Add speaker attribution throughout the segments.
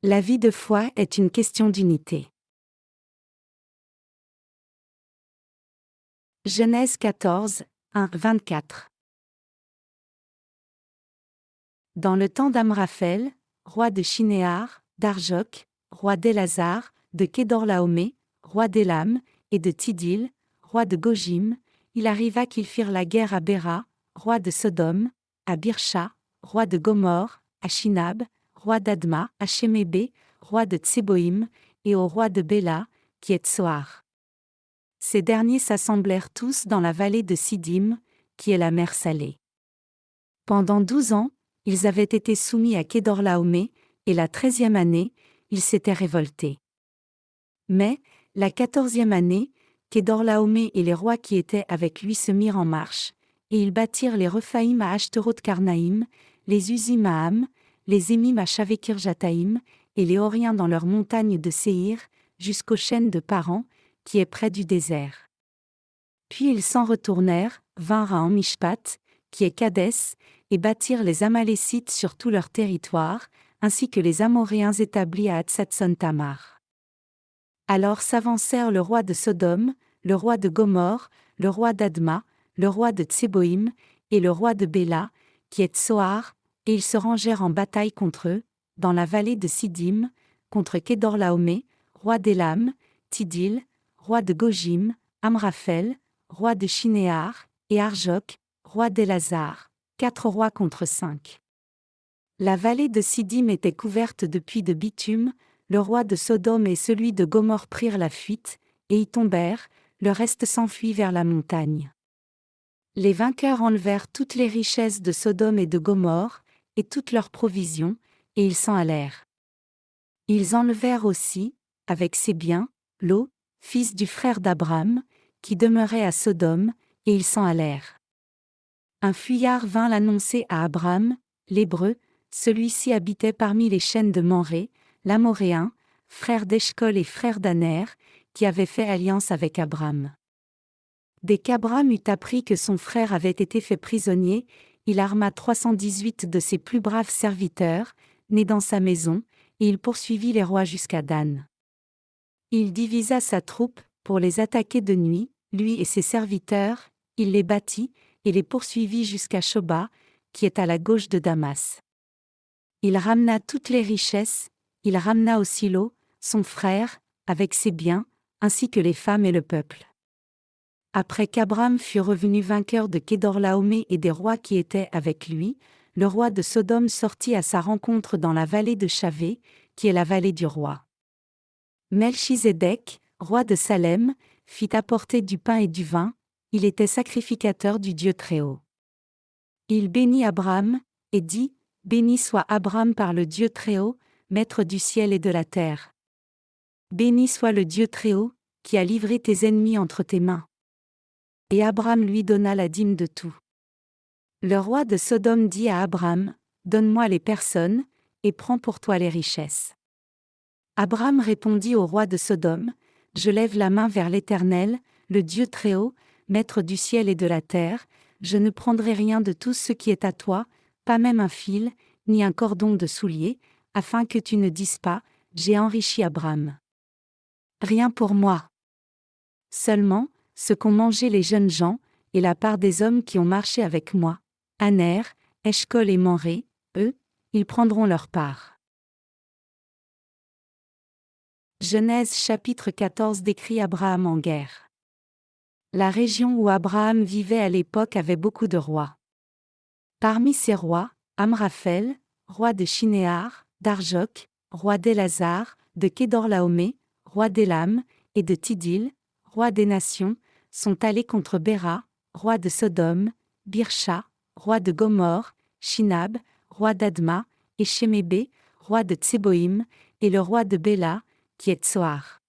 Speaker 1: La vie de foi est une question d'unité. Genèse 14, 1-24. Dans le temps d'Amraphel, roi de Shinéar, d'Arjok, roi d'Élazar, de Kédorlaomé, roi d'Élam, et de Tidil, roi de Gojim, il arriva qu'ils firent la guerre à Béra, roi de Sodome, à Birsha, roi de Gomorre, à Shinab, roi d'Adma, à Shemébé, roi de Tseboïm, et au roi de Béla, qui est Tsoar. Ces derniers s'assemblèrent tous dans la vallée de Sidim, qui est la mer Salée. Pendant 12 ans, ils avaient été soumis à Kédorlaomé, et la 13e année, ils s'étaient révoltés. Mais, la 14e année, Kédorlaomé et les rois qui étaient avec lui se mirent en marche, et ils bâtirent les Rephaïm à Ashteroth-Karnaïm, les Uzim à Ham, les Émim à Shavekir-Jataïm, et les Horiens dans leurs montagnes de Séhir, jusqu'aux chênes de Paran, qui est près du désert. Puis ils s'en retournèrent, vinrent à Amishpat, qui est Kadès, et bâtirent les Amalécites sur tout leur territoire, ainsi que les Amoréens établis à Hatsatson-Tamar. Alors s'avancèrent le roi de Sodome, le roi de Gomorre, le roi d'Adma, le roi de Tseboïm, et le roi de Béla, qui est Tsoar, et ils se rangèrent en bataille contre eux, dans la vallée de Sidim, contre Kédorlaomé, roi d'Élam, Tidil, roi de Gojim, Amraphel, roi de Shinéar, et Arjok, roi d'Élazar, 4 rois contre 5. La vallée de Sidim était couverte de puits de bitume, le roi de Sodome et celui de Gomorre prirent la fuite, et y tombèrent, le reste s'enfuit vers la montagne. Les vainqueurs enlevèrent toutes les richesses de Sodome et de Gomorre, et toutes leurs provisions, et ils s'en allèrent. Ils enlevèrent aussi, avec ses biens, Lot, fils du frère d'Abram, qui demeurait à Sodome, et ils s'en allèrent. Un fuyard vint l'annoncer à Abram, l'Hébreu, celui-ci habitait parmi les chênes de Mamré, l'Amoréen, frère d'Eshcol et frère d'Aner, qui avait fait alliance avec Abram. Dès qu'Abram eut appris que son frère avait été fait prisonnier, il arma 318 de ses plus braves serviteurs, nés dans sa maison, et il poursuivit les rois jusqu'à Dan. Il divisa sa troupe, pour les attaquer de nuit, lui et ses serviteurs, il les battit, et les poursuivit jusqu'à Shoba, qui est à la gauche de Damas. Il ramena toutes les richesses, il ramena aussi Lot, son frère, avec ses biens, ainsi que les femmes et le peuple. Après qu'Abram fut revenu vainqueur de Kédorlaomé et des rois qui étaient avec lui, le roi de Sodome sortit à sa rencontre dans la vallée de Chavé, qui est la vallée du roi. Melchizedek, roi de Salem, fit apporter du pain et du vin, il était sacrificateur du Dieu Très-Haut. Il bénit Abram, et dit, « Béni soit Abram par le Dieu Très-Haut, maître du ciel et de la terre. Béni soit le Dieu Très-Haut, qui a livré tes ennemis entre tes mains. » Et Abram lui donna la dîme de tout. Le roi de Sodome dit à Abram, « Donne-moi les personnes, et prends pour toi les richesses. » Abram répondit au roi de Sodome, « Je lève la main vers l'Éternel, le Dieu Très-Haut, maître du ciel et de la terre, je ne prendrai rien de tout ce qui est à toi, pas même un fil, ni un cordon de soulier, afin que tu ne dises pas, j'ai enrichi Abram. Rien pour moi. Seulement, ce qu'ont mangé les jeunes gens, et la part des hommes qui ont marché avec moi, Aner, Eshcol et Mamré, eux, ils prendront leur part. » Genèse chapitre 14 décrit Abraham en guerre. La région où Abraham vivait à l'époque avait beaucoup de rois. Parmi ces rois, Amraphel, roi de Shinéar, d'Arjok, roi d'Élazar, de Kédorlaomé, roi d'Élam, et de Tidil, roi des nations, sont allés contre Béra, roi de Sodome, Birsha, roi de Gomorre, Shinab, roi d'Adma, et Shemébé, roi de Tseboïm, et le roi de Béla, qui est Tsoar.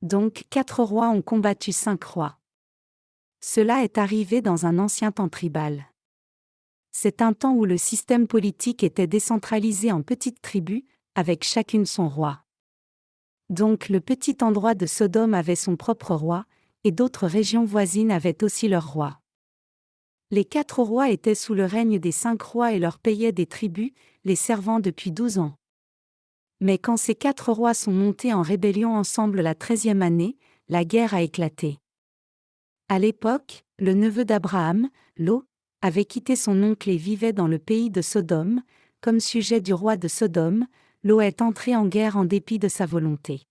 Speaker 1: Donc 4 rois ont combattu 5 rois. Cela est arrivé dans un ancien temps tribal. C'est un temps où le système politique était décentralisé en petites tribus, avec chacune son roi. Donc le petit endroit de Sodome avait son propre roi, et d'autres régions voisines avaient aussi leur roi. Les 4 rois étaient sous le règne des 5 rois et leur payaient des tributs, les servant depuis 12 ans. Mais quand ces 4 rois sont montés en rébellion ensemble la 13e année, la guerre a éclaté. À l'époque, le neveu d'Abraham, Lot, avait quitté son oncle et vivait dans le pays de Sodome. Comme sujet du roi de Sodome, Lot est entré en guerre en dépit de sa volonté.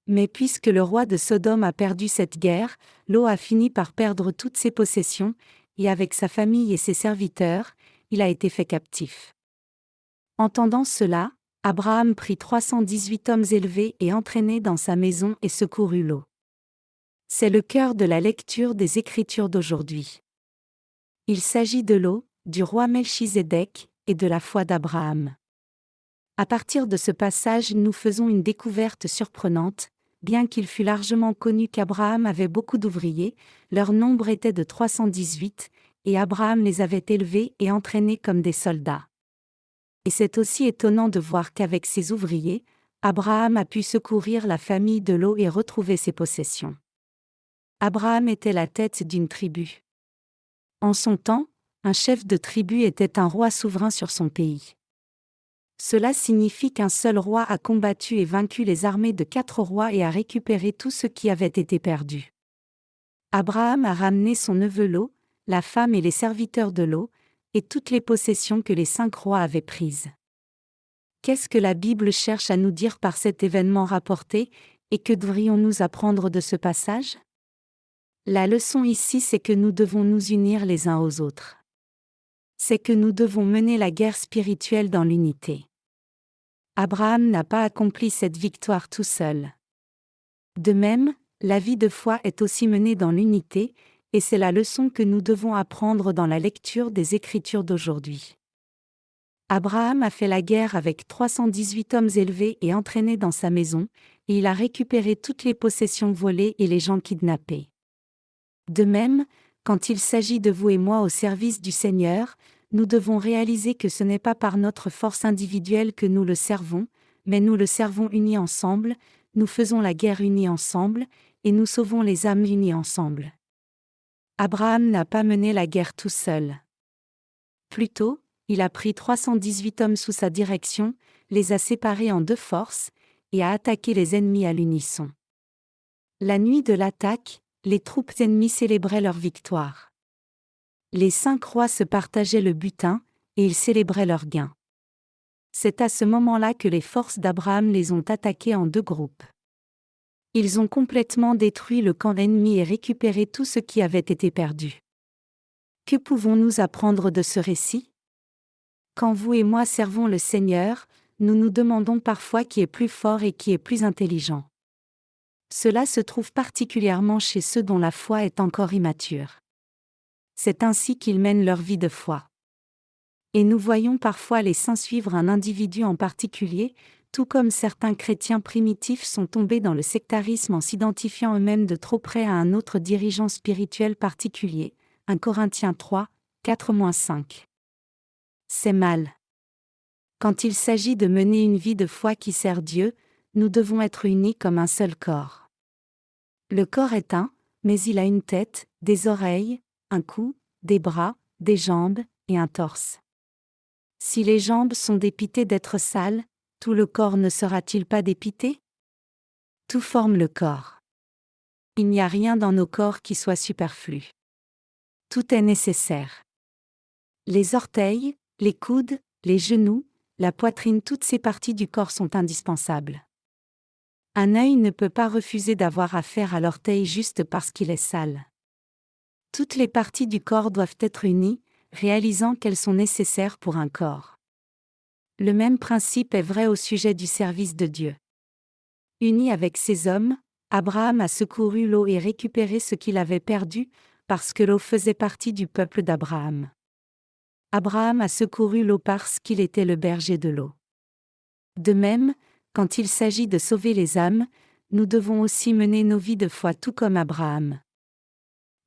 Speaker 1: Mais puisque le roi de Sodome a perdu cette guerre, Lot a fini par perdre toutes ses possessions, et avec sa famille et ses serviteurs, il a été fait captif. Entendant cela, Abraham prit 318 hommes élevés et entraînés dans sa maison et secourut Lot. C'est le cœur de la lecture des Écritures d'aujourd'hui. Il s'agit de Lot, du roi Melchizedek, et de la foi d'Abraham. À partir de ce passage, nous faisons une découverte surprenante. Bien qu'il fût largement connu qu'Abraham avait beaucoup d'ouvriers, leur nombre était de 318, et Abraham les avait élevés et entraînés comme des soldats. Et c'est aussi étonnant de voir qu'avec ses ouvriers, Abraham a pu secourir la famille de Lot et retrouver ses possessions. Abraham était la tête d'une tribu. En son temps, un chef de tribu était un roi souverain sur son pays. Cela signifie qu'un seul roi a combattu et vaincu les armées de 4 rois et a récupéré tout ce qui avait été perdu. Abraham a ramené son neveu Lot, la femme et les serviteurs de Lot, et toutes les possessions que les 5 rois avaient prises. Qu'est-ce que la Bible cherche à nous dire par cet événement rapporté, et que devrions-nous apprendre de ce passage? La leçon ici, c'est que nous devons nous unir les uns aux autres. C'est que nous devons mener la guerre spirituelle dans l'unité. Abraham n'a pas accompli cette victoire tout seul. De même, la vie de foi est aussi menée dans l'unité, et c'est la leçon que nous devons apprendre dans la lecture des Écritures d'aujourd'hui. Abraham a fait la guerre avec 318 hommes élevés et entraînés dans sa maison, et il a récupéré toutes les possessions volées et les gens kidnappés. De même, quand il s'agit de vous et moi au service du Seigneur, nous devons réaliser que ce n'est pas par notre force individuelle que nous le servons, mais nous le servons unis ensemble, nous faisons la guerre unis ensemble, et nous sauvons les âmes unies ensemble. Abraham n'a pas mené la guerre tout seul. Plutôt, il a pris 318 hommes sous sa direction, les a séparés en 2 forces, et a attaqué les ennemis à l'unisson. La nuit de l'attaque, les troupes ennemies célébraient leur victoire. Les 5 rois se partageaient le butin, et ils célébraient leur gain. C'est à ce moment-là que les forces d'Abraham les ont attaqués en 2 groupes. Ils ont complètement détruit le camp ennemi et récupéré tout ce qui avait été perdu. Que pouvons-nous apprendre de ce récit? Quand vous et moi servons le Seigneur, nous nous demandons parfois qui est plus fort et qui est plus intelligent. Cela se trouve particulièrement chez ceux dont la foi est encore immature. C'est ainsi qu'ils mènent leur vie de foi. Et nous voyons parfois les saints suivre un individu en particulier, tout comme certains chrétiens primitifs sont tombés dans le sectarisme en s'identifiant eux-mêmes de trop près à un autre dirigeant spirituel particulier. 1 Corinthiens 3, 4-5. C'est mal. Quand il s'agit de mener une vie de foi qui sert Dieu, nous devons être unis comme un seul corps. Le corps est un, mais il a une tête, des oreilles, un cou, des bras, des jambes, et un torse. Si les jambes sont dépitées d'être sales, tout le corps ne sera-t-il pas dépité? Tout forme le corps. Il n'y a rien dans nos corps qui soit superflu. Tout est nécessaire. Les orteils, les coudes, les genoux, la poitrine, toutes ces parties du corps sont indispensables. Un œil ne peut pas refuser d'avoir affaire à l'orteil juste parce qu'il est sale. Toutes les parties du corps doivent être unies, réalisant qu'elles sont nécessaires pour un corps. Le même principe est vrai au sujet du service de Dieu. Uni avec ces hommes, Abraham a secouru Lot et récupéré ce qu'il avait perdu, parce que Lot faisait partie du peuple d'Abraham. Abraham a secouru Lot parce qu'il était le berger de Lot. De même, quand il s'agit de sauver les âmes, nous devons aussi mener nos vies de foi tout comme Abraham.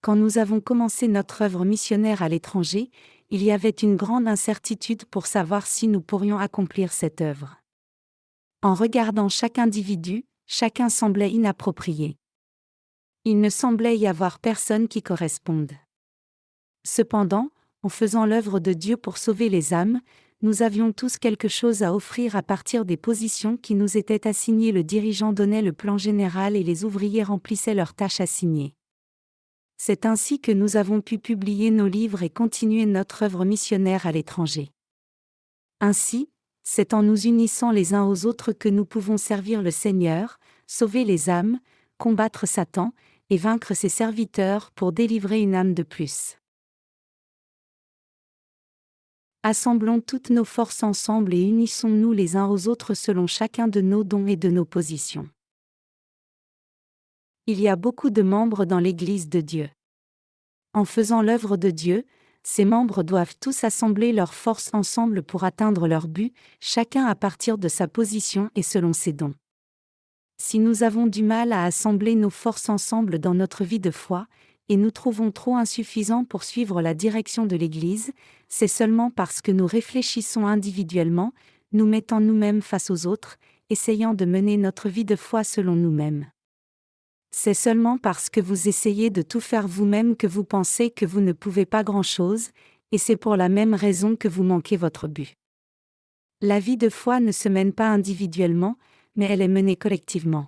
Speaker 1: Quand nous avons commencé notre œuvre missionnaire à l'étranger, il y avait une grande incertitude pour savoir si nous pourrions accomplir cette œuvre. En regardant chaque individu, chacun semblait inapproprié. Il ne semblait y avoir personne qui corresponde. Cependant, en faisant l'œuvre de Dieu pour sauver les âmes, nous avions tous quelque chose à offrir à partir des positions qui nous étaient assignées. Le dirigeant donnait le plan général et les ouvriers remplissaient leurs tâches assignées. C'est ainsi que nous avons pu publier nos livres et continuer notre œuvre missionnaire à l'étranger. Ainsi, c'est en nous unissant les uns aux autres que nous pouvons servir le Seigneur, sauver les âmes, combattre Satan, et vaincre ses serviteurs pour délivrer une âme de plus. Assemblons toutes nos forces ensemble et unissons-nous les uns aux autres selon chacun de nos dons et de nos positions. Il y a beaucoup de membres dans l'Église de Dieu. En faisant l'œuvre de Dieu, ces membres doivent tous assembler leurs forces ensemble pour atteindre leur but, chacun à partir de sa position et selon ses dons. Si nous avons du mal à assembler nos forces ensemble dans notre vie de foi, et nous trouvons trop insuffisants pour suivre la direction de l'Église, c'est seulement parce que nous réfléchissons individuellement, nous mettant nous-mêmes face aux autres, essayant de mener notre vie de foi selon nous-mêmes. C'est seulement parce que vous essayez de tout faire vous-même que vous pensez que vous ne pouvez pas grand-chose, et c'est pour la même raison que vous manquez votre but. La vie de foi ne se mène pas individuellement, mais elle est menée collectivement.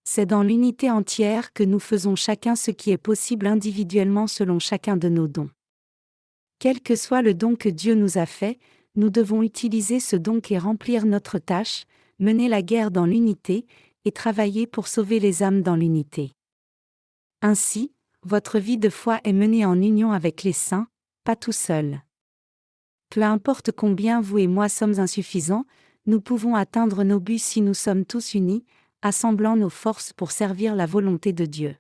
Speaker 1: C'est dans l'unité entière que nous faisons chacun ce qui est possible individuellement selon chacun de nos dons. Quel que soit le don que Dieu nous a fait, nous devons utiliser ce don et remplir notre tâche, mener la guerre dans l'unité, et travailler pour sauver les âmes dans l'unité. Ainsi, votre vie de foi est menée en union avec les saints, pas tout seul. Peu importe combien vous et moi sommes insuffisants, nous pouvons atteindre nos buts si nous sommes tous unis, assemblant nos forces pour servir la volonté de Dieu.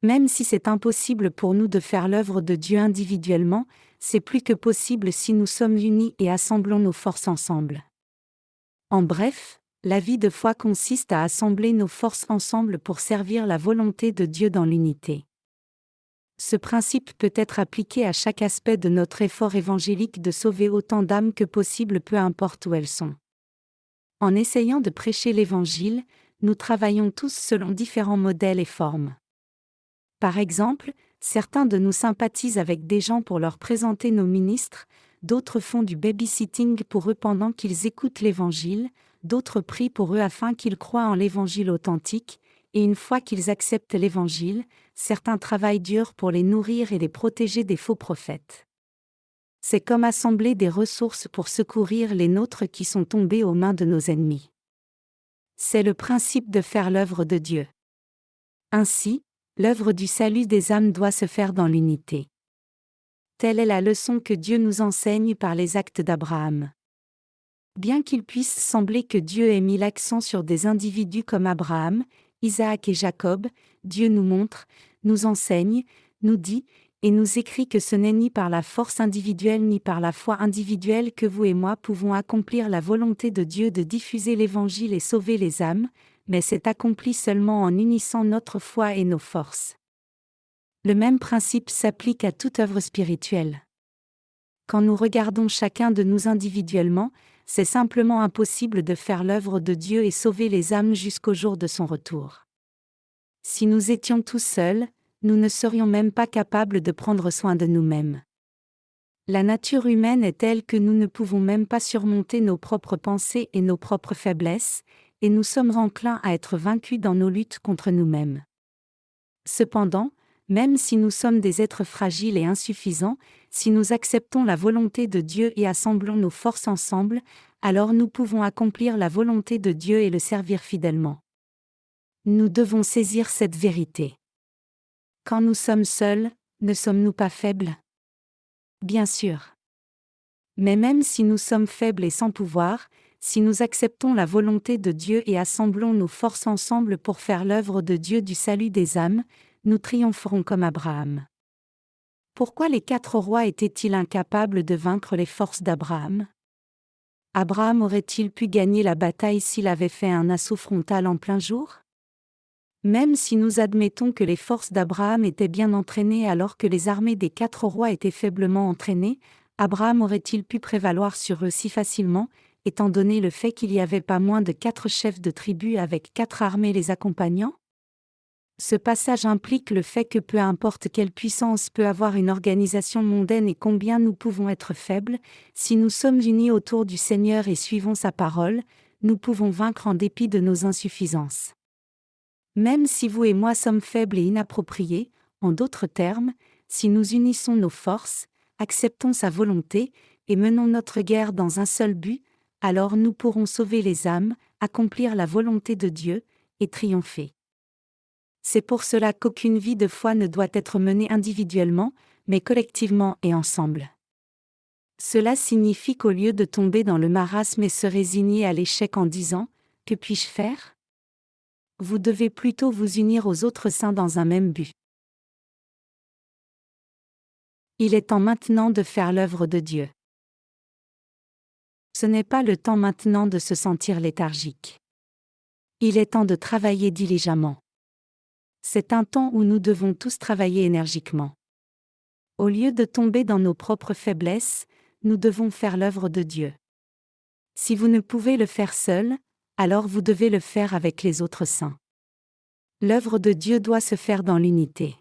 Speaker 1: Même si c'est impossible pour nous de faire l'œuvre de Dieu individuellement, c'est plus que possible si nous sommes unis et assemblons nos forces ensemble. En bref, la vie de foi consiste à assembler nos forces ensemble pour servir la volonté de Dieu dans l'unité. Ce principe peut être appliqué à chaque aspect de notre effort évangélique de sauver autant d'âmes que possible peu importe où elles sont. En essayant de prêcher l'Évangile, nous travaillons tous selon différents modèles et formes. Par exemple, certains de nous sympathisent avec des gens pour leur présenter nos ministres, d'autres font du babysitting pour eux pendant qu'ils écoutent l'Évangile, d'autres prient pour eux afin qu'ils croient en l'Évangile authentique, et une fois qu'ils acceptent l'Évangile, certains travaillent dur pour les nourrir et les protéger des faux prophètes. C'est comme assembler des ressources pour secourir les nôtres qui sont tombés aux mains de nos ennemis. C'est le principe de faire l'œuvre de Dieu. Ainsi, l'œuvre du salut des âmes doit se faire dans l'unité. Telle est la leçon que Dieu nous enseigne par les actes d'Abraham. Bien qu'il puisse sembler que Dieu ait mis l'accent sur des individus comme Abraham, Isaac et Jacob, Dieu nous montre, nous enseigne, nous dit, et nous écrit que ce n'est ni par la force individuelle ni par la foi individuelle que vous et moi pouvons accomplir la volonté de Dieu de diffuser l'Évangile et sauver les âmes, mais c'est accompli seulement en unissant notre foi et nos forces. Le même principe s'applique à toute œuvre spirituelle. Quand nous regardons chacun de nous individuellement, c'est simplement impossible de faire l'œuvre de Dieu et sauver les âmes jusqu'au jour de son retour. Si nous étions tous seuls, nous ne serions même pas capables de prendre soin de nous-mêmes. La nature humaine est telle que nous ne pouvons même pas surmonter nos propres pensées et nos propres faiblesses, et nous sommes enclins à être vaincus dans nos luttes contre nous-mêmes. Cependant, même si nous sommes des êtres fragiles et insuffisants, si nous acceptons la volonté de Dieu et assemblons nos forces ensemble, alors nous pouvons accomplir la volonté de Dieu et le servir fidèlement. Nous devons saisir cette vérité. Quand nous sommes seuls, ne sommes-nous pas faibles? Bien sûr. Mais même si nous sommes faibles et sans pouvoir, si nous acceptons la volonté de Dieu et assemblons nos forces ensemble pour faire l'œuvre de Dieu du salut des âmes, nous triompherons comme Abraham. Pourquoi les 4 rois étaient-ils incapables de vaincre les forces d'Abraham? Abraham aurait-il pu gagner la bataille s'il avait fait un assaut frontal en plein jour? Même si nous admettons que les forces d'Abraham étaient bien entraînées alors que les armées des 4 rois étaient faiblement entraînées, Abraham aurait-il pu prévaloir sur eux si facilement, étant donné le fait qu'il n'y avait pas moins de 4 chefs de tribu avec 4 armées les accompagnant? Ce passage implique le fait que peu importe quelle puissance peut avoir une organisation mondaine et combien nous pouvons être faibles, si nous sommes unis autour du Seigneur et suivons sa parole, nous pouvons vaincre en dépit de nos insuffisances. Même si vous et moi sommes faibles et inappropriés, en d'autres termes, si nous unissons nos forces, acceptons sa volonté, et menons notre guerre dans un seul but, alors nous pourrons sauver les âmes, accomplir la volonté de Dieu, et triompher. C'est pour cela qu'aucune vie de foi ne doit être menée individuellement, mais collectivement et ensemble. Cela signifie qu'au lieu de tomber dans le marasme et se résigner à l'échec en disant « Que puis-je faire ?», vous devez plutôt vous unir aux autres saints dans un même but. Il est temps maintenant de faire l'œuvre de Dieu. Ce n'est pas le temps maintenant de se sentir léthargique. Il est temps de travailler diligemment. C'est un temps où nous devons tous travailler énergiquement. Au lieu de tomber dans nos propres faiblesses, nous devons faire l'œuvre de Dieu. Si vous ne pouvez le faire seul, alors vous devez le faire avec les autres saints. L'œuvre de Dieu doit se faire dans l'unité.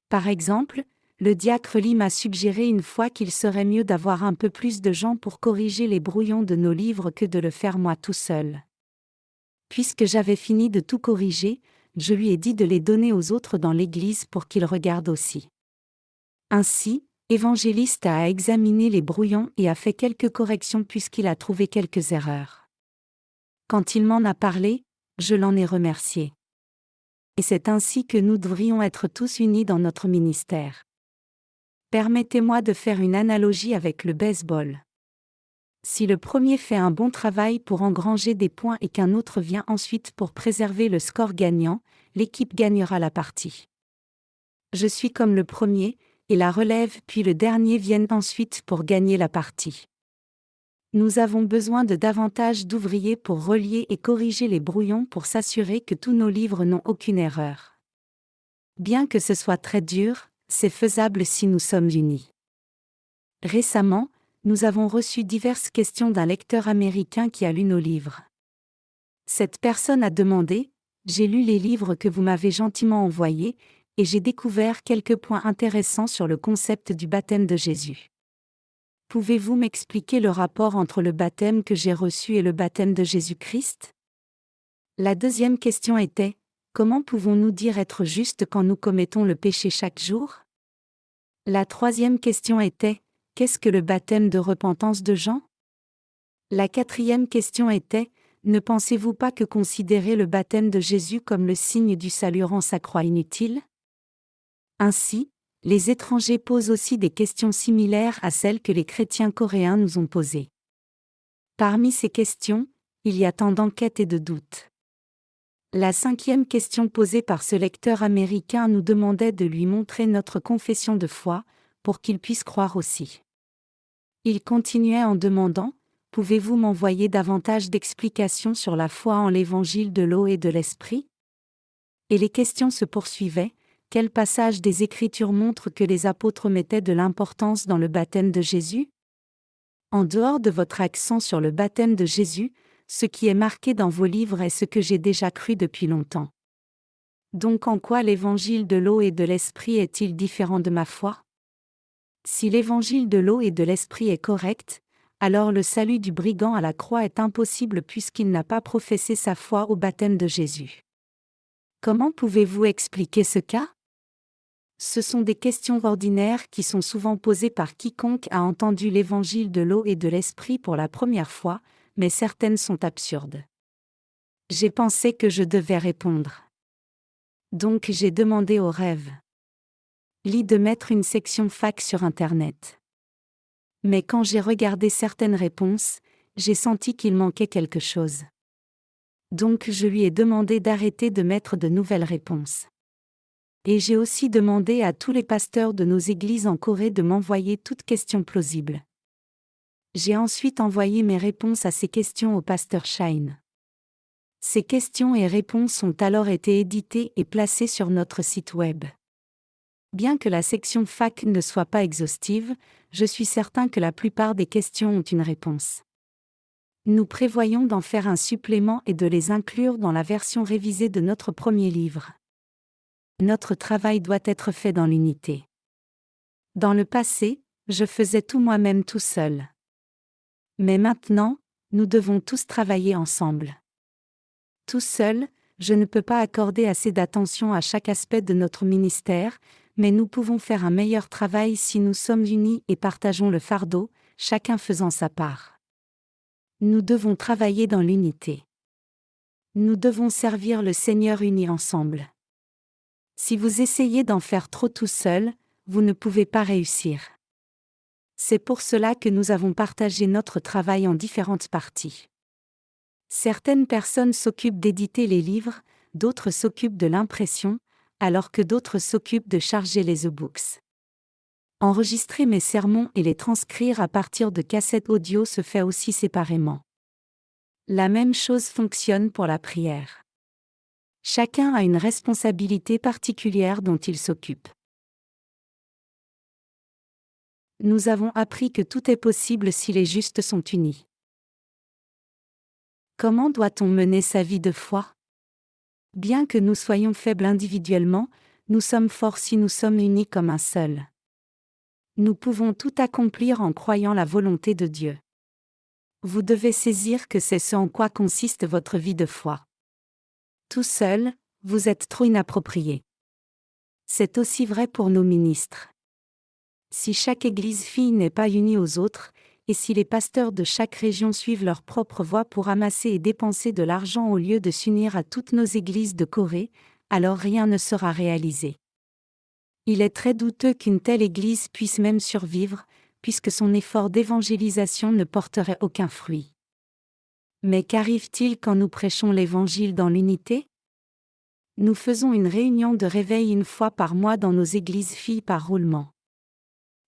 Speaker 1: Par exemple, le diacre Lee m'a suggéré une fois qu'il serait mieux d'avoir un peu plus de gens pour corriger les brouillons de nos livres que de le faire moi tout seul. Puisque j'avais fini de tout corriger, je lui ai dit de les donner aux autres dans l'Église pour qu'ils regardent aussi. Ainsi, Évangéliste a examiné les brouillons et a fait quelques corrections puisqu'il a trouvé quelques erreurs. Quand il m'en a parlé, je l'en ai remercié. Et c'est ainsi que nous devrions être tous unis dans notre ministère. Permettez-moi de faire une analogie avec le baseball. Si le premier fait un bon travail pour engranger des points et qu'un autre vient ensuite pour préserver le score gagnant, l'équipe gagnera la partie. Je suis comme le premier, et la relève puis le dernier viennent ensuite pour gagner la partie. Nous avons besoin de davantage d'ouvriers pour relier et corriger les brouillons pour s'assurer que tous nos livres n'ont aucune erreur. Bien que ce soit très dur, c'est faisable si nous sommes unis. Récemment, nous avons reçu diverses questions d'un lecteur américain qui a lu nos livres. Cette personne a demandé « J'ai lu les livres que vous m'avez gentiment envoyés, et j'ai découvert quelques points intéressants sur le concept du baptême de Jésus. Pouvez-vous m'expliquer le rapport entre le baptême que j'ai reçu et le baptême de Jésus-Christ ?» La deuxième question était « Comment pouvons-nous dire être justes quand nous commettons le péché chaque jour ?» La troisième question était « Qu'est-ce que le baptême de repentance de Jean ?» La quatrième question était « Ne pensez-vous pas que considérer le baptême de Jésus comme le signe du salut rend sa croix inutile ?» Ainsi, les étrangers posent aussi des questions similaires à celles que les chrétiens coréens nous ont posées. Parmi ces questions, il y a tant d'enquêtes et de doutes. La cinquième question posée par ce lecteur américain nous demandait de lui montrer notre confession de foi, pour qu'il puisse croire aussi. Il continuait en demandant « Pouvez-vous m'envoyer davantage d'explications sur la foi en l'évangile de l'eau et de l'esprit ?» Et les questions se poursuivaient. Quel passage des Écritures montre que les apôtres mettaient de l'importance dans le baptême de Jésus ? En dehors de votre accent sur le baptême de Jésus, ce qui est marqué dans vos livres est ce que j'ai déjà cru depuis longtemps. Donc en quoi l'évangile de l'eau et de l'esprit est-il différent de ma foi ? Si l'évangile de l'eau et de l'esprit est correct, alors le salut du brigand à la croix est impossible puisqu'il n'a pas professé sa foi au baptême de Jésus. Comment pouvez-vous expliquer ce cas ? Ce sont des questions ordinaires qui sont souvent posées par quiconque a entendu l'évangile de l'eau et de l'esprit pour la première fois, mais certaines sont absurdes. J'ai pensé que je devais répondre. Donc j'ai demandé au rêve Lee de mettre une section fac sur Internet. Mais quand j'ai regardé certaines réponses, j'ai senti qu'il manquait quelque chose. Donc je lui ai demandé d'arrêter de mettre de nouvelles réponses. Et j'ai aussi demandé à tous les pasteurs de nos églises en Corée de m'envoyer toutes questions plausibles. J'ai ensuite envoyé mes réponses à ces questions au pasteur Shine. Ces questions et réponses ont alors été éditées et placées sur notre site web. Bien que la section fac ne soit pas exhaustive, je suis certain que la plupart des questions ont une réponse. Nous prévoyons d'en faire un supplément et de les inclure dans la version révisée de notre premier livre. Notre travail doit être fait dans l'unité. Dans le passé, je faisais tout moi-même tout seul. Mais maintenant, nous devons tous travailler ensemble. Tout seul, je ne peux pas accorder assez d'attention à chaque aspect de notre ministère, mais nous pouvons faire un meilleur travail si nous sommes unis et partageons le fardeau, chacun faisant sa part. Nous devons travailler dans l'unité. Nous devons servir le Seigneur unis ensemble. Si vous essayez d'en faire trop tout seul, vous ne pouvez pas réussir. C'est pour cela que nous avons partagé notre travail en différentes parties. Certaines personnes s'occupent d'éditer les livres, d'autres s'occupent de l'impression, alors que d'autres s'occupent de charger les e-books. Enregistrer mes sermons et les transcrire à partir de cassettes audio se fait aussi séparément. La même chose fonctionne pour la prière. Chacun a une responsabilité particulière dont il s'occupe. Nous avons appris que tout est possible si les justes sont unis. Comment doit-on mener sa vie de foi? Bien que nous soyons faibles individuellement, nous sommes forts si nous sommes unis comme un seul. Nous pouvons tout accomplir en croyant la volonté de Dieu. Vous devez saisir que c'est ce en quoi consiste votre vie de foi. Tout seul, vous êtes trop inapproprié. C'est aussi vrai pour nos ministres. Si chaque église-fille n'est pas unie aux autres, et si les pasteurs de chaque région suivent leur propre voie pour amasser et dépenser de l'argent au lieu de s'unir à toutes nos églises de Corée, alors rien ne sera réalisé. Il est très douteux qu'une telle église puisse même survivre, puisque son effort d'évangélisation ne porterait aucun fruit. Mais qu'arrive-t-il quand nous prêchons l'Évangile dans l'unité? Nous faisons une réunion de réveil une fois par mois dans nos églises-filles par roulement.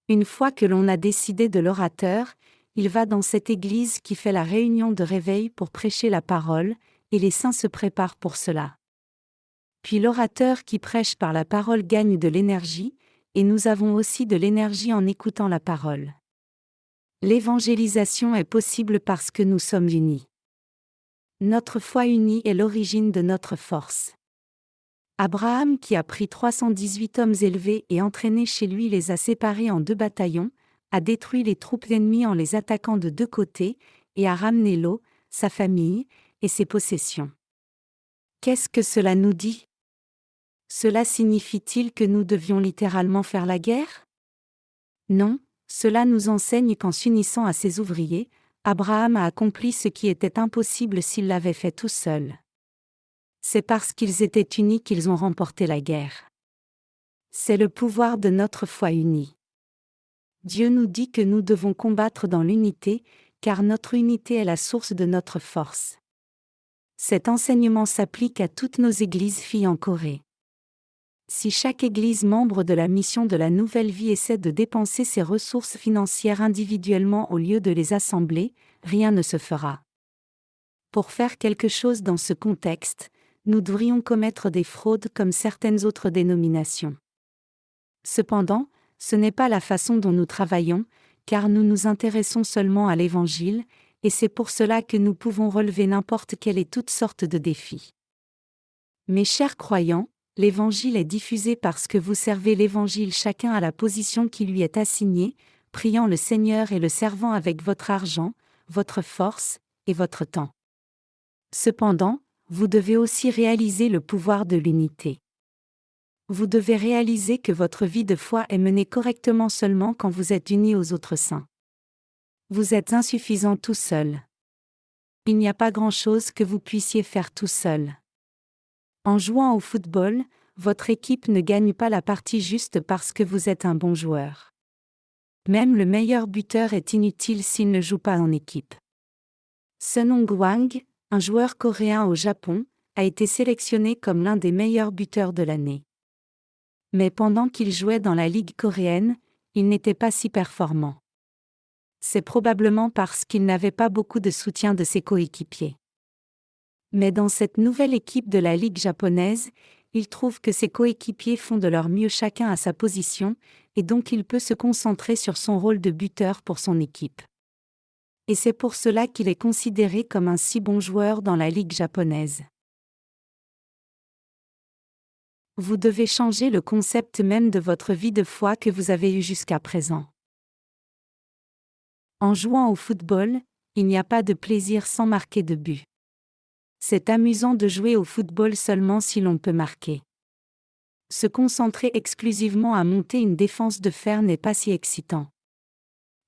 Speaker 1: Une fois que l'on a décidé de l'orateur, il va dans cette église qui fait la réunion de réveil pour prêcher la parole, et les saints se préparent pour cela. Puis l'orateur qui prêche par la parole gagne de l'énergie, et nous avons aussi de l'énergie en écoutant la parole. L'évangélisation est possible parce que nous sommes unis. Notre foi unie est l'origine de notre force. Abraham, qui a pris 318 hommes élevés et entraînés chez lui, les a séparés en 2 bataillons, a détruit les troupes ennemies en les attaquant de 2 côtés, et a ramené Lot, sa famille, et ses possessions. Qu'est-ce que cela nous dit? Cela signifie-t-il que nous devions littéralement faire la guerre? Non, cela nous enseigne qu'en s'unissant à ses ouvriers, Abraham a accompli ce qui était impossible s'il l'avait fait tout seul. C'est parce qu'ils étaient unis qu'ils ont remporté la guerre. C'est le pouvoir de notre foi unie. Dieu nous dit que nous devons combattre dans l'unité, car notre unité est la source de notre force. Cet enseignement s'applique à toutes nos églises-filles en Corée. Si chaque église membre de la mission de la Nouvelle Vie essaie de dépenser ses ressources financières individuellement au lieu de les assembler, rien ne se fera. Pour faire quelque chose dans ce contexte, nous devrions commettre des fraudes comme certaines autres dénominations. Cependant, ce n'est pas la façon dont nous travaillons, car nous nous intéressons seulement à l'Évangile, et c'est pour cela que nous pouvons relever n'importe quelle et toutes sortes de défis. Mes chers croyants, l'Évangile est diffusé parce que vous servez l'Évangile chacun à la position qui lui est assignée, priant le Seigneur et le servant avec votre argent, votre force et votre temps. Cependant, vous devez aussi réaliser le pouvoir de l'unité. Vous devez réaliser que votre vie de foi est menée correctement seulement quand vous êtes unis aux autres saints. Vous êtes insuffisant tout seul. Il n'y a pas grand-chose que vous puissiez faire tout seul. En jouant au football, votre équipe ne gagne pas la partie juste parce que vous êtes un bon joueur. Même le meilleur buteur est inutile s'il ne joue pas en équipe. Sun Hong-wang, un joueur coréen au Japon, a été sélectionné comme l'un des meilleurs buteurs de l'année. Mais pendant qu'il jouait dans la ligue coréenne, il n'était pas si performant. C'est probablement parce qu'il n'avait pas beaucoup de soutien de ses coéquipiers. Mais dans cette nouvelle équipe de la ligue japonaise, il trouve que ses coéquipiers font de leur mieux chacun à sa position, et donc il peut se concentrer sur son rôle de buteur pour son équipe. Et c'est pour cela qu'il est considéré comme un si bon joueur dans la ligue japonaise. Vous devez changer le concept même de votre vie de foi que vous avez eu jusqu'à présent. En jouant au football, il n'y a pas de plaisir sans marquer de but. C'est amusant de jouer au football seulement si l'on peut marquer. Se concentrer exclusivement à monter une défense de fer n'est pas si excitant.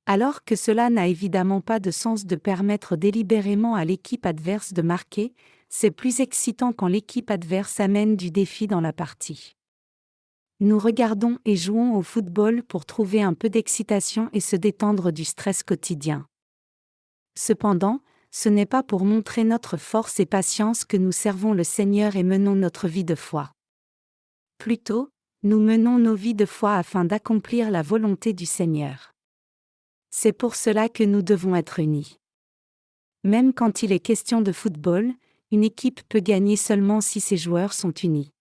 Speaker 1: Alors que cela n'a évidemment pas de sens de permettre délibérément à l'équipe adverse de marquer, c'est plus excitant quand l'équipe adverse amène du défi dans la partie. Nous regardons et jouons au football pour trouver un peu d'excitation et se détendre du stress quotidien. Cependant, ce n'est pas pour montrer notre force et patience que nous servons le Seigneur et menons notre vie de foi. Plutôt, nous menons nos vies de foi afin d'accomplir la volonté du Seigneur. C'est pour cela que nous devons être unis. Même quand il est question de football, une équipe peut gagner seulement si ses joueurs sont unis.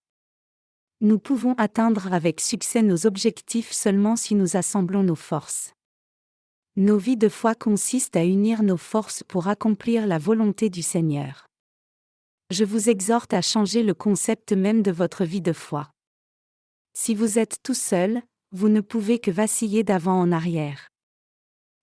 Speaker 1: Nous pouvons atteindre avec succès nos objectifs seulement si nous assemblons nos forces. Nos vies de foi consistent à unir nos forces pour accomplir la volonté du Seigneur. Je vous exhorte à changer le concept même de votre vie de foi. Si vous êtes tout seul, vous ne pouvez que vaciller d'avant en arrière.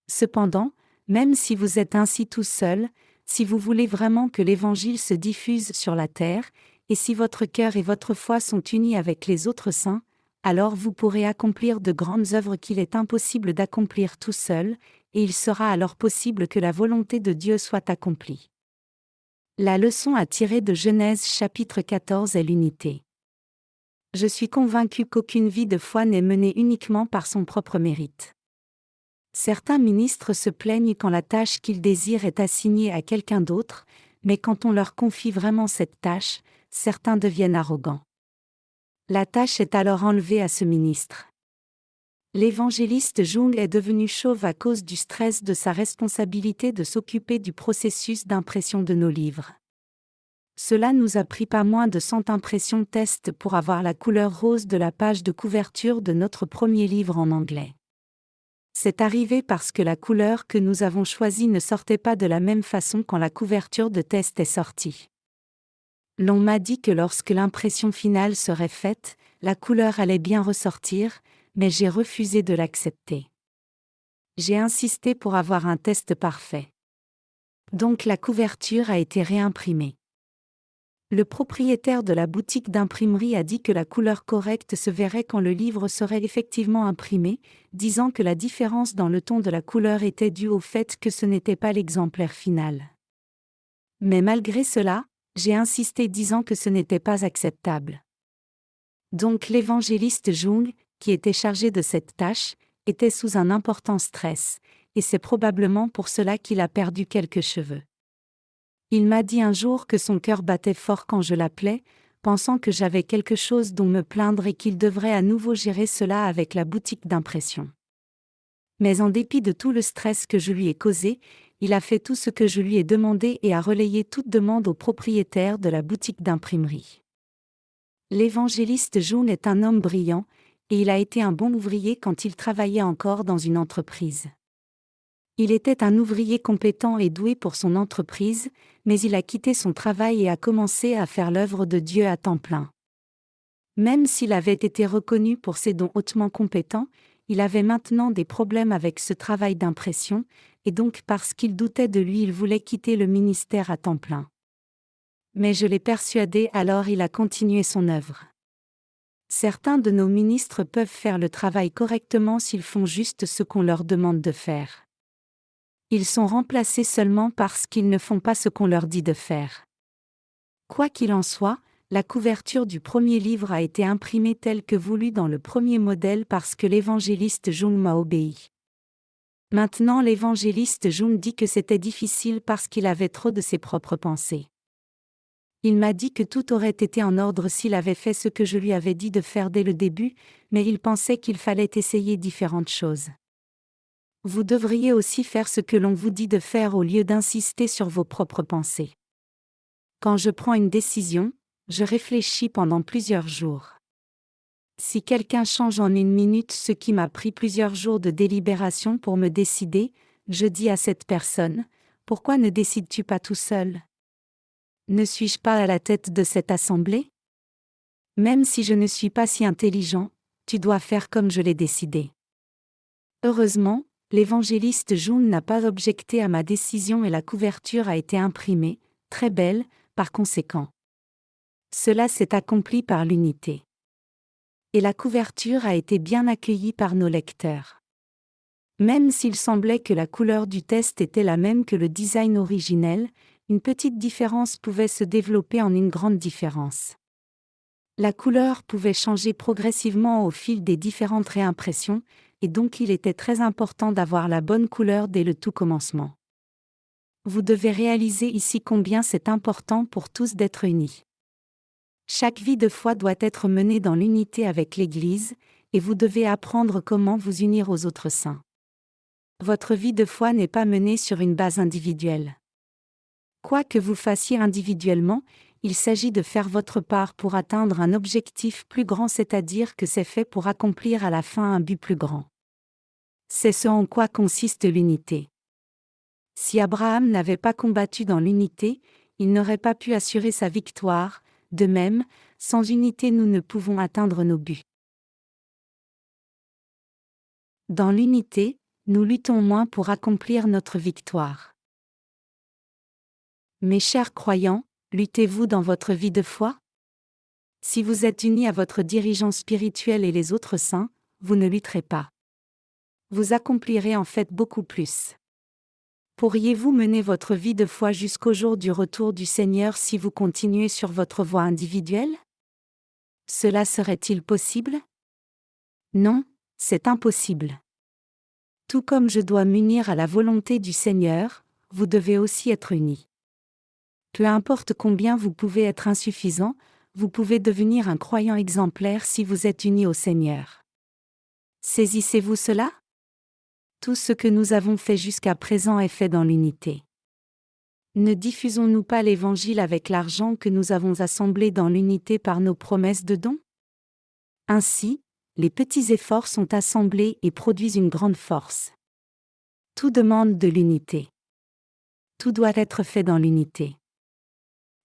Speaker 1: Cependant, même si vous êtes ainsi tout seul, si vous voulez vraiment que l'Évangile se diffuse sur la terre, et si votre cœur et votre foi sont unis avec les autres saints, alors vous pourrez accomplir de grandes œuvres qu'il est impossible d'accomplir tout seul, et il sera alors possible que la volonté de Dieu soit accomplie. La leçon à tirer de Genèse chapitre 14 est l'unité. Je suis convaincu qu'aucune vie de foi n'est menée uniquement par son propre mérite. Certains ministres se plaignent quand la tâche qu'ils désirent est assignée à quelqu'un d'autre, mais quand on leur confie vraiment cette tâche, certains deviennent arrogants. La tâche est alors enlevée à ce ministre. L'évangéliste Jung est devenu chauve à cause du stress de sa responsabilité de s'occuper du processus d'impression de nos livres. Cela nous a pris pas moins de 100 impressions test pour avoir la couleur rose de la page de couverture de notre premier livre en anglais. C'est arrivé parce que la couleur que nous avons choisie ne sortait pas de la même façon quand la couverture de test est sortie. L'on m'a dit que lorsque l'impression finale serait faite, la couleur allait bien ressortir, mais j'ai refusé de l'accepter. J'ai insisté pour avoir un test parfait. Donc la couverture a été réimprimée. Le propriétaire de la boutique d'imprimerie a dit que la couleur correcte se verrait quand le livre serait effectivement imprimé, disant que la différence dans le ton de la couleur était due au fait que ce n'était pas l'exemplaire final. Mais malgré cela, j'ai insisté disant que ce n'était pas acceptable. Donc l'évangéliste Jung, qui était chargé de cette tâche, était sous un important stress, et c'est probablement pour cela qu'il a perdu quelques cheveux. Il m'a dit un jour que son cœur battait fort quand je l'appelais, pensant que j'avais quelque chose dont me plaindre et qu'il devrait à nouveau gérer cela avec la boutique d'impression. Mais en dépit de tout le stress que je lui ai causé, il a fait tout ce que je lui ai demandé et a relayé toute demande au propriétaire de la boutique d'imprimerie. L'évangéliste Jung est un homme brillant, et il a été un bon ouvrier quand il travaillait encore dans une entreprise. Il était un ouvrier compétent et doué pour son entreprise, mais il a quitté son travail et a commencé à faire l'œuvre de Dieu à temps plein. Même s'il avait été reconnu pour ses dons hautement compétents, il avait maintenant des problèmes avec ce travail d'impression, et donc parce qu'il doutait de lui il voulait quitter le ministère à temps plein. Mais je l'ai persuadé, alors il a continué son œuvre. Certains de nos ministres peuvent faire le travail correctement s'ils font juste ce qu'on leur demande de faire. Ils sont remplacés seulement parce qu'ils ne font pas ce qu'on leur dit de faire. Quoi qu'il en soit, la couverture du premier livre a été imprimée telle que voulue dans le premier modèle parce que l'évangéliste Jung m'a obéi. Maintenant l'évangéliste Jung dit que c'était difficile parce qu'il avait trop de ses propres pensées. Il m'a dit que tout aurait été en ordre s'il avait fait ce que je lui avais dit de faire dès le début, mais il pensait qu'il fallait essayer différentes choses. Vous devriez aussi faire ce que l'on vous dit de faire au lieu d'insister sur vos propres pensées. Quand je prends une décision, je réfléchis pendant plusieurs jours. Si quelqu'un change en une minute ce qui m'a pris plusieurs jours de délibération pour me décider, je dis à cette personne, « Pourquoi ne décides-tu pas tout seul ? Ne suis-je pas à la tête de cette assemblée ? Même si je ne suis pas si intelligent, tu dois faire comme je l'ai décidé. Heureusement, l'évangéliste June n'a pas objecté à ma décision et la couverture a été imprimée, très belle, par conséquent. Cela s'est accompli par l'unité. Et la couverture a été bien accueillie par nos lecteurs. Même s'il semblait que la couleur du test était la même que le design originel, une petite différence pouvait se développer en une grande différence. La couleur pouvait changer progressivement au fil des différentes réimpressions, et donc il était très important d'avoir la bonne couleur dès le tout commencement. Vous devez réaliser ici combien c'est important pour tous d'être unis. Chaque vie de foi doit être menée dans l'unité avec l'Église, et vous devez apprendre comment vous unir aux autres saints. Votre vie de foi n'est pas menée sur une base individuelle. Quoi que vous fassiez individuellement, il s'agit de faire votre part pour atteindre un objectif plus grand, c'est-à-dire que c'est fait pour accomplir à la fin un but plus grand. C'est ce en quoi consiste l'unité. Si Abraham n'avait pas combattu dans l'unité, il n'aurait pas pu assurer sa victoire. De même, sans unité nous ne pouvons atteindre nos buts. Dans l'unité, nous luttons moins pour accomplir notre victoire. Mes chers croyants, luttez-vous dans votre vie de foi? Si vous êtes unis à votre dirigeant spirituel et les autres saints, vous ne lutterez pas. Vous accomplirez en fait beaucoup plus. Pourriez-vous mener votre vie de foi jusqu'au jour du retour du Seigneur si vous continuez sur votre voie individuelle? Cela serait-il possible? Non, c'est impossible. Tout comme je dois m'unir à la volonté du Seigneur, vous devez aussi être unis. Peu importe combien vous pouvez être insuffisant, vous pouvez devenir un croyant exemplaire si vous êtes unis au Seigneur. Saisissez-vous cela? Tout ce que nous avons fait jusqu'à présent est fait dans l'unité. Ne diffusons-nous pas l'Évangile avec l'argent que nous avons assemblé dans l'unité par nos promesses de dons? Ainsi, les petits efforts sont assemblés et produisent une grande force. Tout demande de l'unité. Tout doit être fait dans l'unité.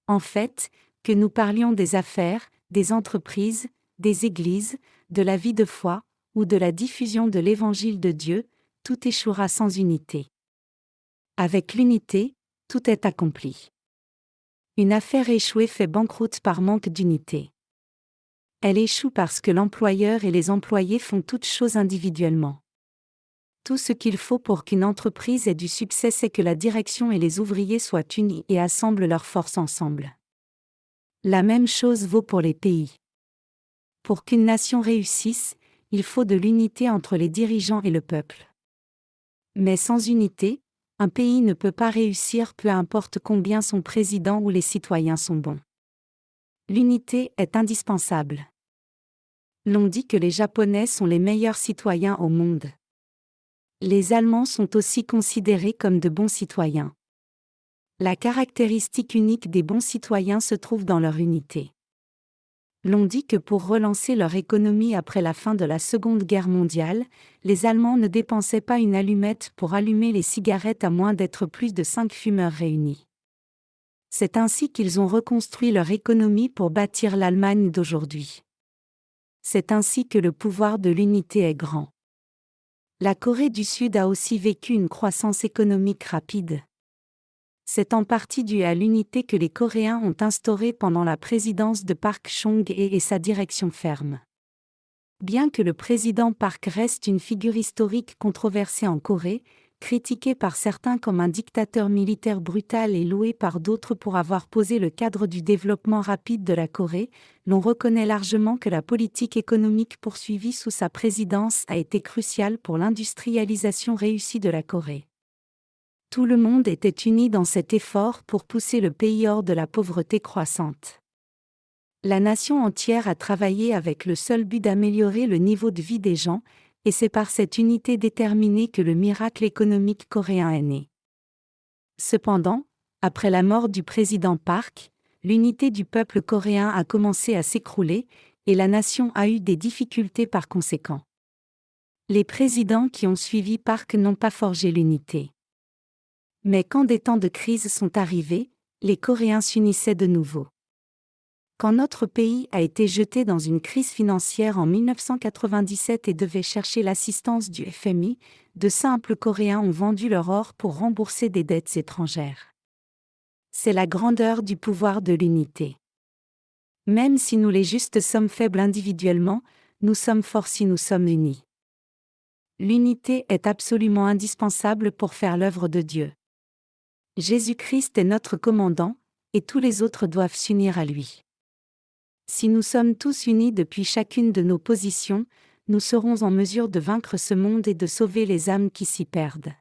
Speaker 1: En fait, que nous parlions des affaires, des entreprises, des églises, de la vie de foi, ou de la diffusion de l'Évangile de Dieu, tout échouera sans unité. Avec l'unité, tout est accompli. Une affaire échouée fait banqueroute par manque d'unité. Elle échoue parce que l'employeur et les employés font toutes choses individuellement. Tout ce qu'il faut pour qu'une entreprise ait du succès, c'est que la direction et les ouvriers soient unis et assemblent leurs forces ensemble. La même chose vaut pour les pays. Pour qu'une nation réussisse, il faut de l'unité entre les dirigeants et le peuple. Mais sans unité, un pays ne peut pas réussir peu importe combien son président ou les citoyens sont bons. L'unité est indispensable. L'on dit que les Japonais sont les meilleurs citoyens au monde. Les Allemands sont aussi considérés comme de bons citoyens. La caractéristique unique des bons citoyens se trouve dans leur unité. L'on dit que pour relancer leur économie après la fin de la Seconde Guerre mondiale, les Allemands ne dépensaient pas une allumette pour allumer les cigarettes à moins d'être plus de 5 fumeurs réunis. C'est ainsi qu'ils ont reconstruit leur économie pour bâtir l'Allemagne d'aujourd'hui. C'est ainsi que le pouvoir de l'unité est grand. La Corée du Sud a aussi vécu une croissance économique rapide. C'est en partie dû à l'unité que les Coréens ont instaurée pendant la présidence de Park Chung-hee et sa direction ferme. Bien que le président Park reste une figure historique controversée en Corée, critiqué par certains comme un dictateur militaire brutal et loué par d'autres pour avoir posé le cadre du développement rapide de la Corée, l'on reconnaît largement que la politique économique poursuivie sous sa présidence a été cruciale pour l'industrialisation réussie de la Corée. Tout le monde était uni dans cet effort pour pousser le pays hors de la pauvreté croissante. La nation entière a travaillé avec le seul but d'améliorer le niveau de vie des gens, et c'est par cette unité déterminée que le miracle économique coréen est né. Cependant, après la mort du président Park, l'unité du peuple coréen a commencé à s'écrouler, et la nation a eu des difficultés par conséquent. Les présidents qui ont suivi Park n'ont pas forgé l'unité. Mais quand des temps de crise sont arrivés, les Coréens s'unissaient de nouveau. Quand notre pays a été jeté dans une crise financière en 1997 et devait chercher l'assistance du FMI, de simples Coréens ont vendu leur or pour rembourser des dettes étrangères. C'est la grandeur du pouvoir de l'unité. Même si nous les justes sommes faibles individuellement, nous sommes forts si nous sommes unis. L'unité est absolument indispensable pour faire l'œuvre de Dieu. Jésus-Christ est notre commandant, et tous les autres doivent s'unir à lui. Si nous sommes tous unis depuis chacune de nos positions, nous serons en mesure de vaincre ce monde et de sauver les âmes qui s'y perdent.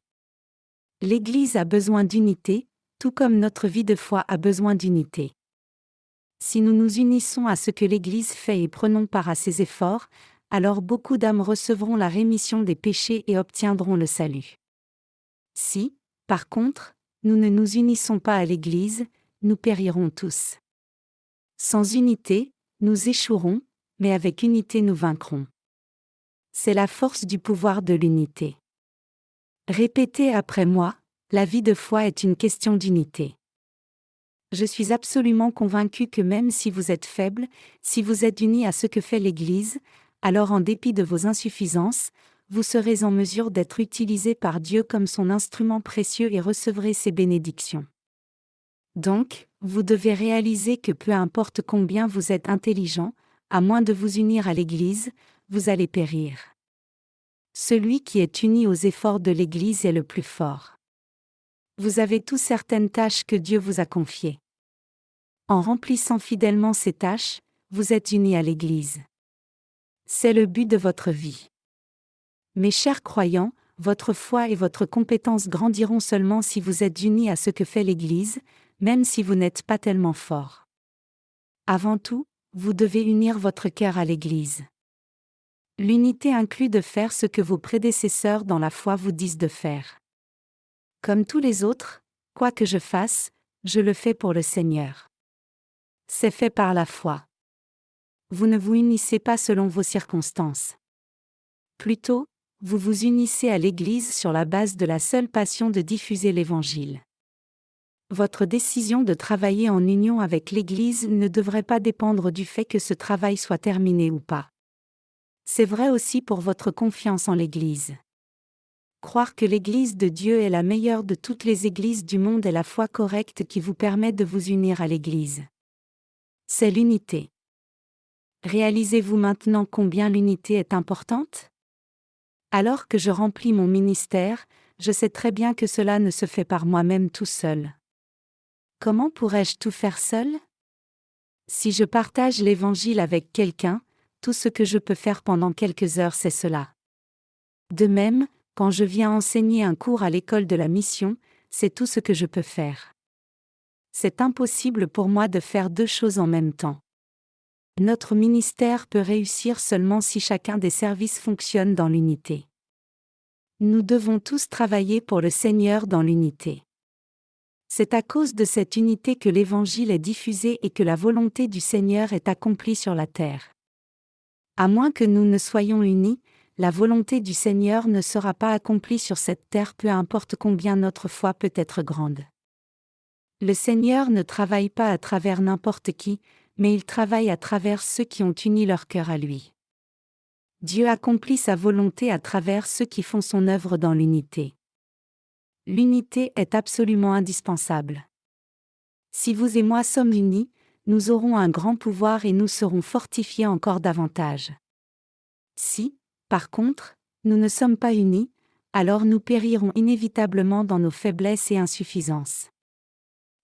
Speaker 1: L'Église a besoin d'unité, tout comme notre vie de foi a besoin d'unité. Si nous nous unissons à ce que l'Église fait et prenons part à ses efforts, alors beaucoup d'âmes recevront la rémission des péchés et obtiendront le salut. Si, par contre, nous ne nous unissons pas à l'Église, nous périrons tous. Sans unité, nous échouerons, mais avec unité nous vaincrons. C'est la force du pouvoir de l'unité. Répétez après moi, la vie de foi est une question d'unité. Je suis absolument convaincu que même si vous êtes faible, si vous êtes unis à ce que fait l'Église, alors en dépit de vos insuffisances, vous serez en mesure d'être utilisé par Dieu comme son instrument précieux et recevrez ses bénédictions. Donc, vous devez réaliser que peu importe combien vous êtes intelligent, à moins de vous unir à l'Église, vous allez périr. Celui qui est uni aux efforts de l'Église est le plus fort. Vous avez tous certaines tâches que Dieu vous a confiées. En remplissant fidèlement ces tâches, vous êtes unis à l'Église. C'est le but de votre vie. Mes chers croyants, votre foi et votre compétence grandiront seulement si vous êtes unis à ce que fait l'Église, même si vous n'êtes pas tellement fort. Avant tout, vous devez unir votre cœur à l'Église. L'unité inclut de faire ce que vos prédécesseurs dans la foi vous disent de faire. Comme tous les autres, quoi que je fasse, je le fais pour le Seigneur. C'est fait par la foi. Vous ne vous unissez pas selon vos circonstances. Plutôt, vous vous unissez à l'Église sur la base de la seule passion de diffuser l'Évangile. Votre décision de travailler en union avec l'Église ne devrait pas dépendre du fait que ce travail soit terminé ou pas. C'est vrai aussi pour votre confiance en l'Église. Croire que l'Église de Dieu est la meilleure de toutes les églises du monde est la foi correcte qui vous permet de vous unir à l'Église. C'est l'unité. Réalisez-vous maintenant combien l'unité est importante? Alors que je remplis mon ministère, je sais très bien que cela ne se fait par moi-même tout seul. Comment pourrais-je tout faire seul? Si je partage l'Évangile avec quelqu'un, tout ce que je peux faire pendant quelques heures c'est cela. De même, quand je viens enseigner un cours à l'école de la mission, c'est tout ce que je peux faire. C'est impossible pour moi de faire deux choses en même temps. Notre ministère peut réussir seulement si chacun des services fonctionne dans l'unité. Nous devons tous travailler pour le Seigneur dans l'unité. C'est à cause de cette unité que l'Évangile est diffusé et que la volonté du Seigneur est accomplie sur la terre. À moins que nous ne soyons unis, la volonté du Seigneur ne sera pas accomplie sur cette terre peu importe combien notre foi peut être grande. Le Seigneur ne travaille pas à travers n'importe qui, mais il travaille à travers ceux qui ont uni leur cœur à lui. Dieu accomplit sa volonté à travers ceux qui font son œuvre dans l'unité. L'unité est absolument indispensable. Si vous et moi sommes unis, nous aurons un grand pouvoir et nous serons fortifiés encore davantage. Si, par contre, nous ne sommes pas unis, alors nous périrons inévitablement dans nos faiblesses et insuffisances.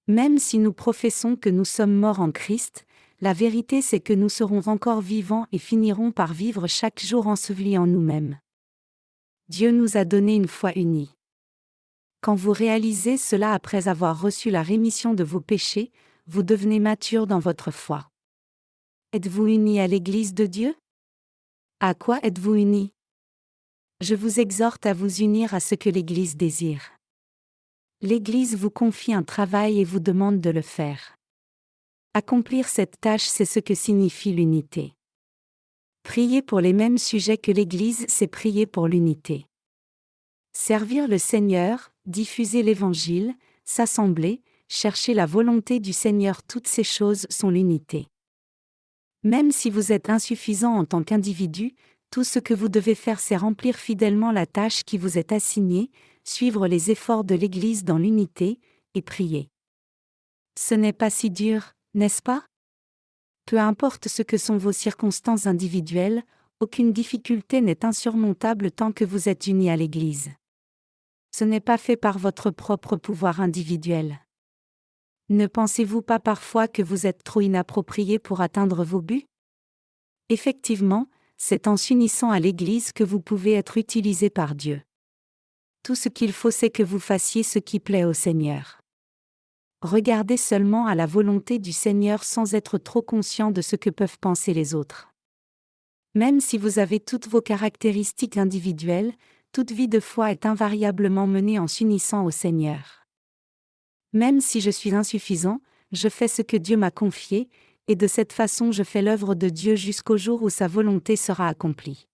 Speaker 1: Même si nous professons que nous sommes morts en Christ, la vérité c'est que nous serons encore vivants et finirons par vivre chaque jour ensevelis en nous-mêmes. Dieu nous a donné une foi unie. Quand vous réalisez cela après avoir reçu la rémission de vos péchés, vous devenez mature dans votre foi. Êtes-vous unis à l'Église de Dieu? À quoi êtes-vous unis? Je vous exhorte à vous unir à ce que l'Église désire. L'Église vous confie un travail et vous demande de le faire. Accomplir cette tâche, c'est ce que signifie l'unité. Prier pour les mêmes sujets que l'Église, c'est prier pour l'unité. Servir le Seigneur, diffuser l'Évangile, s'assembler, chercher la volonté du Seigneur, toutes ces choses sont l'unité. Même si vous êtes insuffisant en tant qu'individu, tout ce que vous devez faire c'est remplir fidèlement la tâche qui vous est assignée, suivre les efforts de l'Église dans l'unité, et prier. Ce n'est pas si dur, n'est-ce pas? Peu importe ce que sont vos circonstances individuelles, aucune difficulté n'est insurmontable tant que vous êtes unis à l'Église. Ce n'est pas fait par votre propre pouvoir individuel. Ne pensez-vous pas parfois que vous êtes trop inapproprié pour atteindre vos buts? Effectivement, c'est en s'unissant à l'Église que vous pouvez être utilisé par Dieu. Tout ce qu'il faut c'est que vous fassiez ce qui plaît au Seigneur. Regardez seulement à la volonté du Seigneur sans être trop conscient de ce que peuvent penser les autres. Même si vous avez toutes vos caractéristiques individuelles, toute vie de foi est invariablement menée en s'unissant au Seigneur. Même si je suis insuffisant, je fais ce que Dieu m'a confié, et de cette façon je fais l'œuvre de Dieu jusqu'au jour où sa volonté sera accomplie.